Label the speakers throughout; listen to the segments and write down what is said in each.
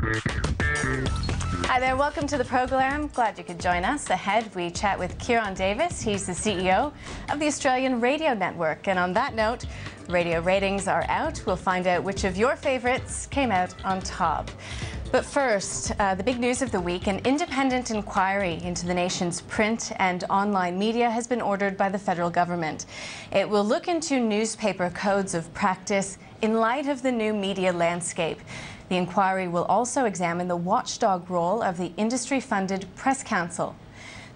Speaker 1: Hi there, welcome to the program. Glad you could join us. Ahead, we chat with Kieran Davis. He's the CEO of the Australian Radio Network. And on that note, radio ratings are out. We'll find out which of your favourites came out on top. But first, the big news of the week, an independent inquiry into the nation's print and online media has been ordered by the federal government. It will look into newspaper codes of practice in light of the new media landscape. The inquiry will also examine the watchdog role of the industry-funded Press Council.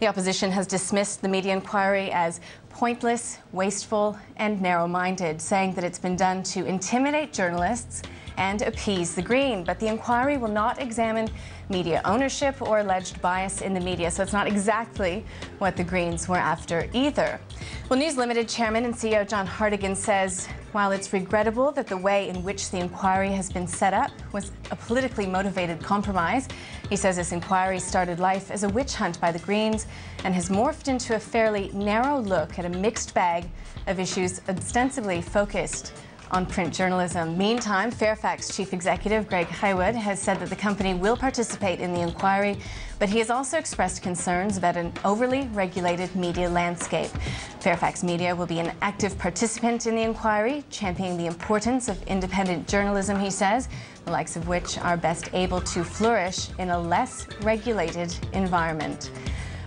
Speaker 1: The opposition has dismissed the media inquiry as pointless, wasteful and narrow-minded, saying that it's been done to intimidate journalists and appease the Green. But the inquiry will not examine media ownership or alleged bias in the media, so it's not exactly what the Greens were after either. Well, News Limited Chairman and CEO John Hartigan says while it's regrettable that the way in which the inquiry has been set up was a politically motivated compromise, he says this inquiry started life as a witch hunt by the Greens and has morphed into a fairly narrow look at a mixed bag of issues ostensibly focused on print journalism. Meantime, Fairfax Chief Executive Greg Haywood has said that the company will participate in the inquiry, but he has also expressed concerns about an overly regulated media landscape. Fairfax Media will be an active participant in the inquiry, championing the importance of independent journalism, he says, the likes of which are best able to flourish in a less regulated environment.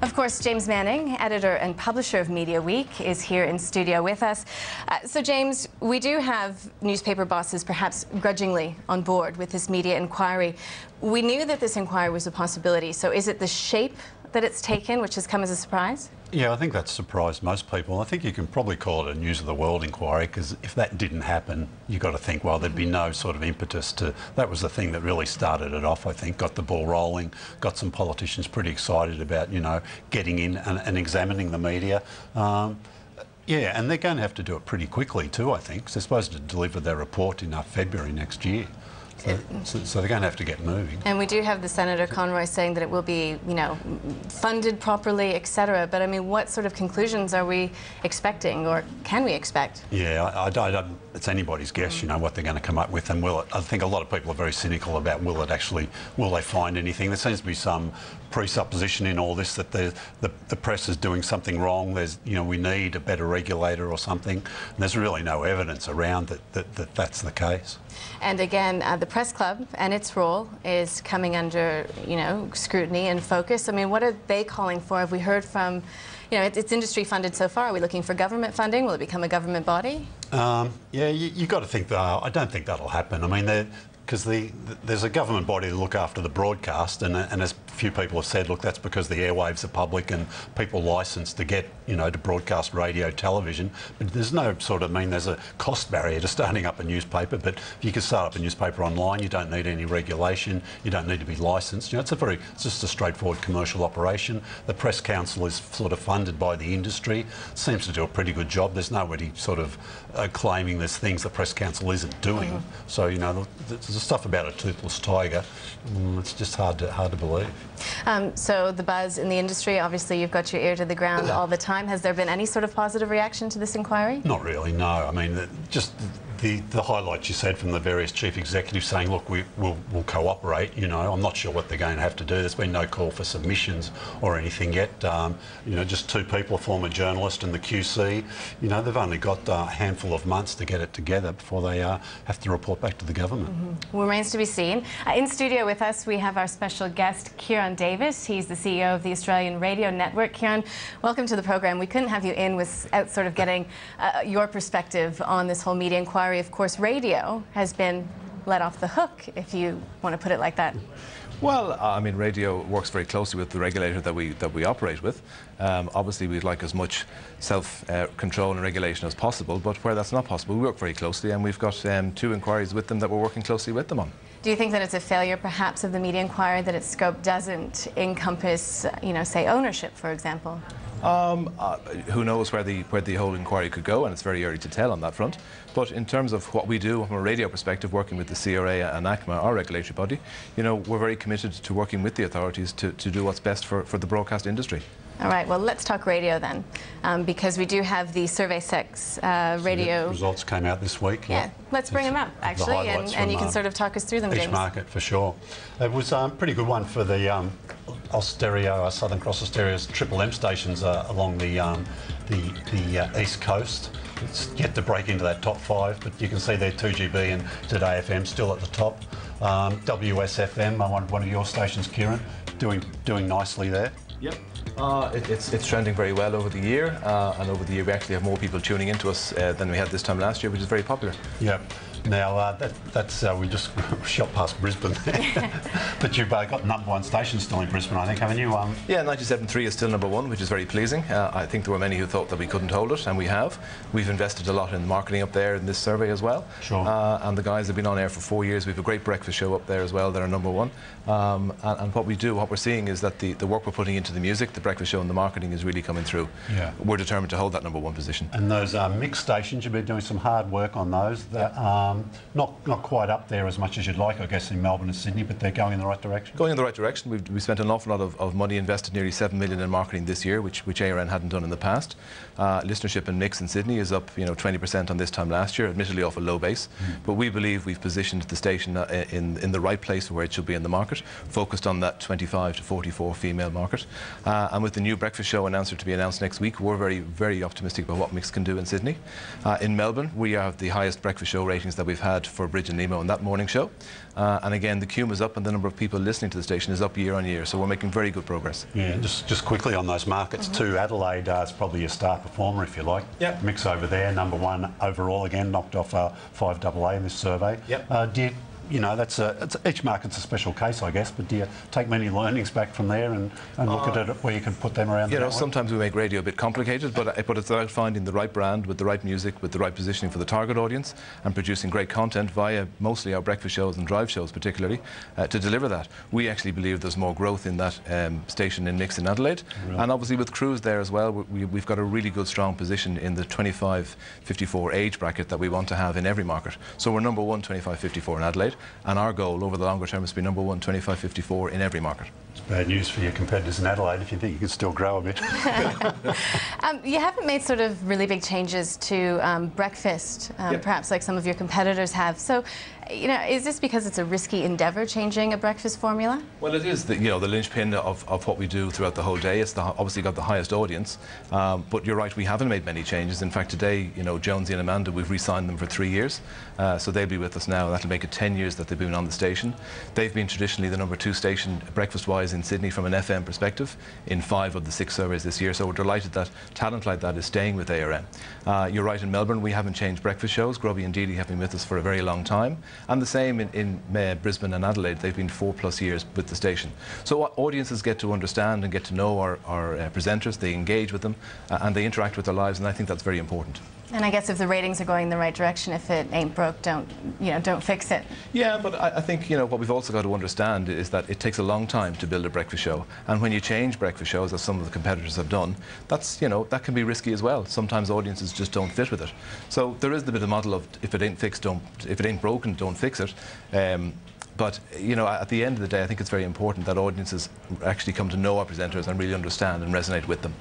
Speaker 1: Of course, James Manning, editor and publisher of Mediaweek, is here in studio with us. So, James, we do have newspaper bosses perhaps grudgingly on board with this media inquiry. We knew that this inquiry was a possibility, so is it the shape that it's taken which has come as a surprise?
Speaker 2: Yeah, I think that's surprised most people. I think you can probably call it a News of the World inquiry, because if that didn't happen, you've got to think, well, there'd be no sort of impetus to... That was the thing that really started it off, I think, got the ball rolling, got some politicians pretty excited about, you know, getting in and examining the media. Yeah, and they're going to have to do it pretty quickly too, I think, 'cause they're supposed to deliver their report in February next year. So they're going to have to get moving. And we do have the Senator Conroy saying that it will be, you know, funded properly, etc. But I mean, what sort of conclusions are we expecting, or can we expect? Yeah, I don't, it's anybody's guess, you know, what they're going to come up with, and will it, I think a lot of people are very cynical about will they find anything. There seems to be some presupposition in all this that the press is doing something wrong. There's, you know, we need a better regulator or something. And there's really no evidence around that's the case. And again, the Press Club and its role is coming under, you know, scrutiny and focus. I mean, what are they calling for? Have we heard from, you know, it's industry funded so far. Are we looking for government funding? Will it become a government body? Yeah, you've got to think that. I don't think that'll happen. I mean, because there's a government body to look after the broadcast, and as a few people have said, look, that's because the airwaves are public and people licensed to get, you know, to broadcast radio, television. But there's no sort of, I mean, there's a cost barrier to starting up a newspaper, but if you can start up a newspaper online, you don't need any regulation, you don't need to be licensed. You know, it's just a straightforward commercial operation. The Press Council is sort of funded by the industry, seems to do a pretty good job. There's nobody sort of claiming there's things the Press Council isn't doing. So, you know, there's stuff about a toothless tiger, it's just hard to believe. So the buzz in the industry, obviously you've got your ear to the ground all the time. Has there been any sort of positive reaction to this inquiry? Not really, no. I mean, just the highlights you said from the various chief executives saying, look, we'll cooperate, you know. I'm not sure what they're going to have to do. There's been no call for submissions or anything yet. You know, just two people, a former journalist and the QC, you know, they've only got a handful of months to get it together before they have to report back to the government. Remains to be seen. In studio with us, we have our special guest, Kieran Davis. He's the CEO of the Australian Radio Network. Kieran, welcome to the program. We couldn't have you in without sort of getting your perspective on this whole media inquiry. Of course, radio has been let off the hook, if you want to put it like that.
Speaker 3: Well, I mean, radio works very closely with the regulator that we operate with. Obviously, we'd like as much self-control and regulation as possible, but where that's not possible, we work very closely, and we've got 2 inquiries with them that we're working closely with them on. Do you think that it's a failure, perhaps, of the media inquiry that its scope doesn't encompass, you know, say, ownership, for example? Who knows where the whole inquiry could go, and it's very early to tell on that front. But in terms of what we do from a radio perspective, working with the CRA and ACMA, our regulatory body, you know, we're very committed to working with the authorities to do what's best for the broadcast industry.
Speaker 1: All right, well, let's talk radio then, because we do have the Survey 6 radio...
Speaker 2: The results came out this week.
Speaker 1: Yeah, let's bring them up, actually, and you can sort of talk us through them,
Speaker 2: Each
Speaker 1: James.
Speaker 2: market, for sure. It was a pretty good one for the Austereo, Southern Cross Austereo's Triple M stations along the East Coast. It's yet to break into that top 5, but you can see there 2GB and Today FM still at the top. WSFM, one of your stations, Kieran, doing nicely there.
Speaker 3: Yep. It's trending very well over the year, and over the year we actually have more people tuning into us than we had this time last year, which is very popular.
Speaker 2: Yeah. Now, we just shot past Brisbane there. But you've got #1 station still in Brisbane, I think, haven't you?
Speaker 3: Yeah, 97.3 is still #1, which is very pleasing. I think there were many who thought that we couldn't hold it, and we have. We've invested a lot in marketing up there in this survey as well.
Speaker 2: Sure.
Speaker 3: And the guys have been on air for 4 years. We have a great breakfast show up there as well. They're #1. And what we're seeing is that the work we're putting into the music, the breakfast show and the marketing is really coming through.
Speaker 2: Yeah.
Speaker 3: We're determined to hold that #1 position.
Speaker 2: And those mixed stations, you've been doing some hard work on those. That, not quite up there as much as you'd like, I guess, in Melbourne and Sydney, but they're going in the right direction.
Speaker 3: Going in the right direction. We spent an awful lot of money, invested nearly $7 million in marketing this year, which ARN hadn't done in the past. Listenership and mix in Sydney is up 20% on this time last year, admittedly off a low base. But we believe we've positioned the station in the right place where it should be in the market, focused on that 25 to 44 female market. And with the new breakfast show to be announced next week, we're very, very optimistic about what mix can do in Sydney. In Melbourne, we have the highest breakfast show ratings that we've had for Bridge and Nemo in that morning show. And again, the QM is up and the number of people listening to the station is up year on year. So we're making very good progress.
Speaker 2: Yeah, just quickly on those markets too, Adelaide is probably your star performer, if you like.
Speaker 3: Yep.
Speaker 2: Mix over there, #1 overall again, knocked off 5AA in this survey.
Speaker 3: Yep.
Speaker 2: Each market's a special case, I guess, but do you take many learnings back from there and look at it where you can put them around the network?
Speaker 3: Sometimes we make radio a bit complicated, but it's about finding the right brand with the right music, with the right positioning for the target audience, and producing great content via mostly our breakfast shows and drive shows particularly, to deliver that. We actually believe there's more growth in that station in mix in Adelaide. Really? And obviously with Cruise there as well, we've got a really good strong position in the 25-54 age bracket that we want to have in every market. So we're #1 25-54 in Adelaide. And our goal over the longer term is to be #1 25-54 in every market.
Speaker 2: It's bad news for your competitors in Adelaide if you think you could still grow a bit.
Speaker 1: You haven't made sort of really big changes to breakfast, perhaps like some of your competitors have. So, is this because it's a risky endeavour, changing a breakfast formula?
Speaker 3: Well, it is the linchpin of what we do throughout the whole day. It's obviously got the highest audience, but you're right, we haven't made many changes. In fact, today, Jonesy and Amanda, we've re-signed them for 3 years, so they'll be with us now. That'll make it 10 years that they've been on the station. They've been traditionally the #2 station breakfast-wise in Sydney from an FM perspective in 5 of the 6 surveys this year, so we're delighted that talent like that is staying with ARN. You're right, in Melbourne we haven't changed breakfast shows. Grubby and Dealey have been with us for a very long time, and the same in Brisbane and Adelaide. They've been 4+ years with the station. So audiences get to understand and get to know our presenters, they engage with them, and they interact with their lives, and I think that's very important.
Speaker 1: And I guess if the ratings are going in the right direction, if it ain't broke, don't fix it.
Speaker 3: Yeah, but I think what we've also got to understand is that it takes a long time to build a breakfast show, and when you change breakfast shows, as some of the competitors have done, that's that can be risky as well. Sometimes audiences just don't fit with it. So there is the bit of model of if it ain't fixed, if it ain't broken, don't fix it. But at the end of the day, I think it's very important that audiences actually come to know our presenters and really understand and resonate with them.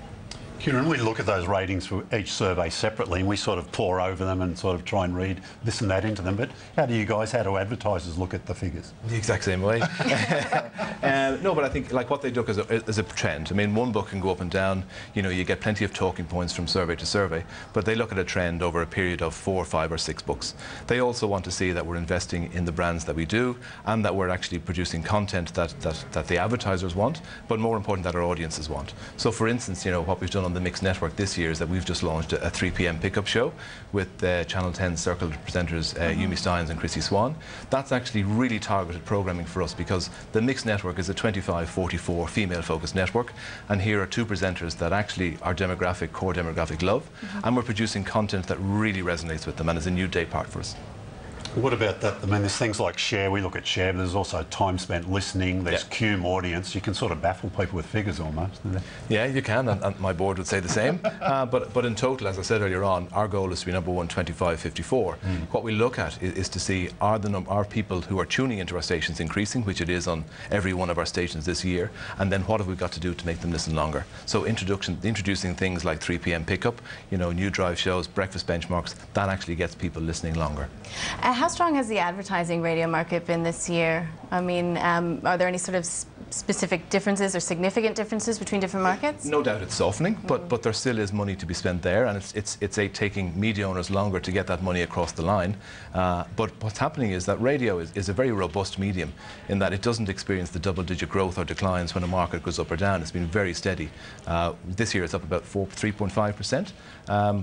Speaker 2: Kieran, we look at those ratings for each survey separately and we sort of pore over them and sort of try and read this and that into them, but how do advertisers look at the figures?
Speaker 3: The exact same way. No, but I think like what they look as a trend. I mean, one book can go up and down, you get plenty of talking points from survey to survey, but they look at a trend over a period of 4, 5 or 6 books. They also want to see that we're investing in the brands that we do and that we're actually producing content that the advertisers want, but more important that our audiences want. So for instance, what we've done on the Mix Network this year is that we've just launched a 3 p.m. pickup show with Channel 10 Circle presenters Yumi Steins and Chrissy Swan. That's actually really targeted programming for us because the Mix Network is a 25-44 female-focused network, and here are 2 presenters that actually our core demographic love, and we're producing content that really resonates with them and is a new day part for us.
Speaker 2: What about that? I mean, there's things like share. We look at share, but there's also time spent listening. There's cum audience. You can sort of baffle people with figures almost.
Speaker 3: Yeah, you can, and my board would say the same. But in total, as I said earlier on, our goal is to be number one, 25-54. What we look at is to see are people who are tuning into our stations increasing, which it is on every one of our stations this year, and then what have we got to do to make them listen longer? So introducing things like 3 p.m. pickup, new drive shows, breakfast benchmarks, that actually gets people listening longer.
Speaker 1: How strong has the advertising radio market been this year? I mean, are there any sort of specific differences or significant differences between different markets?
Speaker 3: No doubt it's softening, but there still is money to be spent there, and it's taking media owners longer to get that money across the line. But what's happening is that radio is a very robust medium in that it doesn't experience the double-digit growth or declines when a market goes up or down. It's been very steady. This year it's up about 3.5%.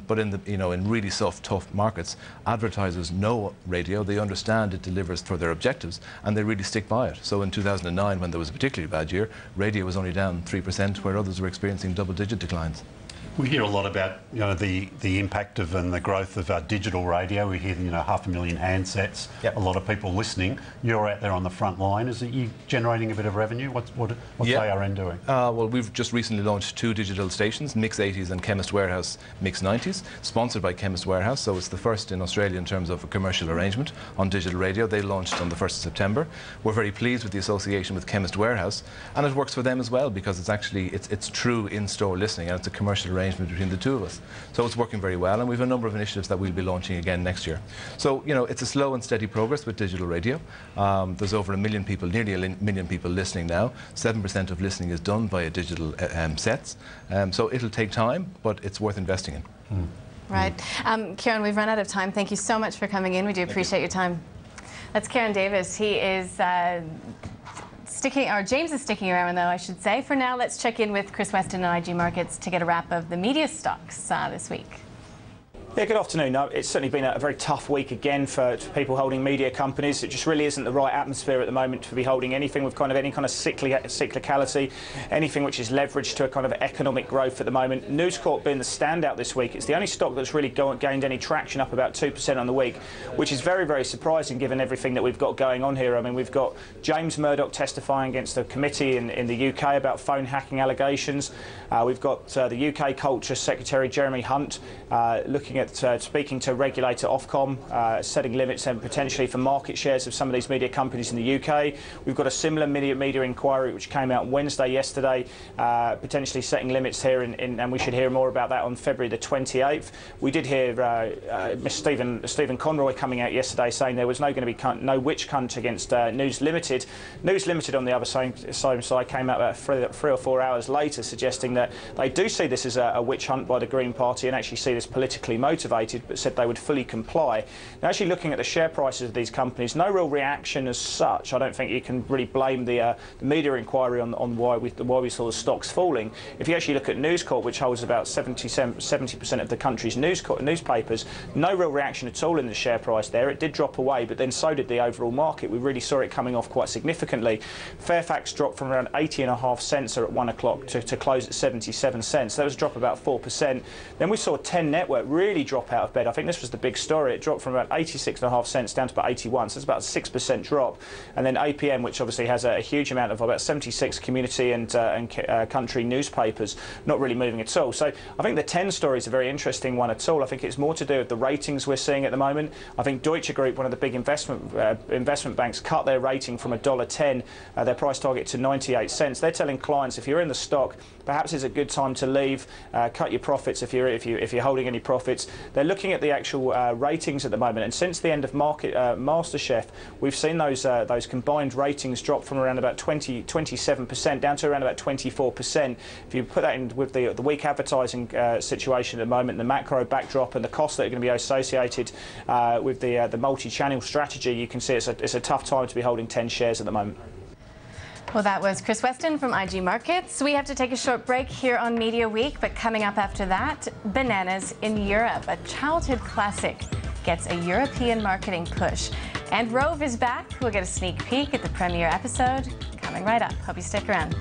Speaker 3: But in really soft, tough markets, advertisers know radio. They understand it delivers for their objectives, and they really stick by it. So in 2009, when there was a particularly bad year, radio was only down 3%, where others were experiencing double-digit declines.
Speaker 2: We hear a lot about the impact of and the growth of digital radio. We hear 500,000 handsets.
Speaker 3: Yep.
Speaker 2: A lot of people listening. You're out there on the front line. Is it you generating a bit of revenue? What's ARN doing?
Speaker 3: Well, we've just recently launched 2 digital stations, Mix 80s and Chemist Warehouse Mix 90s, sponsored by Chemist Warehouse. So it's the first in Australia in terms of a commercial arrangement on digital radio. They launched on the 1st of September. We're very pleased with the association with Chemist Warehouse, and it works for them as well because it's true in-store listening, and it's a commercial arrangement between the two of us. So it's working very well, and we have a number of initiatives that we'll be launching again next year. So, it's a slow and steady progress with digital radio. There's over 1 million people, nearly 1 million people listening now. 7% of listening is done via digital sets. So it'll take time, but it's worth investing in.
Speaker 1: Right. Kieran, we've run out of time. Thank you so much for coming in. We do appreciate your time. That's Kieran Davis. He is James is sticking around, though, I should say. For now, let's check in with Chris Weston and IG Markets to get a wrap of the media stocks this week.
Speaker 4: Yeah, good afternoon. No, it's certainly been a very tough week again for people holding media companies. It just really isn't the right atmosphere at the moment to be holding anything with any kind of cyclicality, anything which is leveraged to a kind of economic growth at the moment. News Corp being the standout this week. It's the only stock that's really gained any traction, up about 2% on the week, which is very, very surprising given everything that we've got going on here. I mean, we've got James Murdoch testifying against a committee in the UK about phone hacking allegations. We've got the UK Culture Secretary Jeremy Hunt looking at speaking to regulator Ofcom, setting limits and potentially for market shares of some of these media companies in the UK. We've got a similar media inquiry which came out Wednesday yesterday, potentially setting limits here, and we should hear more about that on February the 28th. We did hear Mr. Stephen Conroy coming out yesterday saying there was no witch hunt against News Limited. News Limited, on the other side, came out about 3 or 4 hours later, suggesting that they do see this as a witch hunt by the Green Party and actually see this politically motivated, but said they would fully comply. Now, actually looking at the share prices of these companies, no real reaction as such. I don't think you can really blame the media inquiry on why we saw the stocks falling. If you actually look at News Corp, which holds about 70% of the country's newspapers, no real reaction at all in the share price there. It did drop away, but then so did the overall market. We really saw it coming off quite significantly. Fairfax dropped from around 80.5 cents at 1 o'clock to close at 77 cents. That was a drop about 4%. Then we saw 10 Network really drop out of bed. I think this was the big story. It dropped from about 86.5 cents down to about 81, so it's about a 6% drop. And then APM, which obviously has a huge amount of about 76 community and country newspapers, not really moving at all. So I think the 10 story is a very interesting one at all. I think it's more to do with the ratings we're seeing at the moment. I think Deutsche Group, one of the big investment banks, cut their rating from $1.10, their price target, to 98 cents. They're telling clients, if you're in the stock, perhaps it's a good time to leave, cut your profits if you're holding any profits. They're looking at the actual ratings at the moment, and since the end of MasterChef, we've seen those combined ratings drop from around about 27% down to around about 24%. If you put that in with the weak advertising situation at the moment, the macro backdrop and the costs that are going to be associated with the multi-channel strategy, you can see it's a tough time to be holding 10 shares at the moment.
Speaker 1: Well, that was Chris Weston from IG Markets. We have to take a short break here on Media Week, but coming up after that, bananas in Europe. A childhood classic gets a European marketing push. And Rove is back. We'll get a sneak peek at the premiere episode coming right up. Hope you stick around.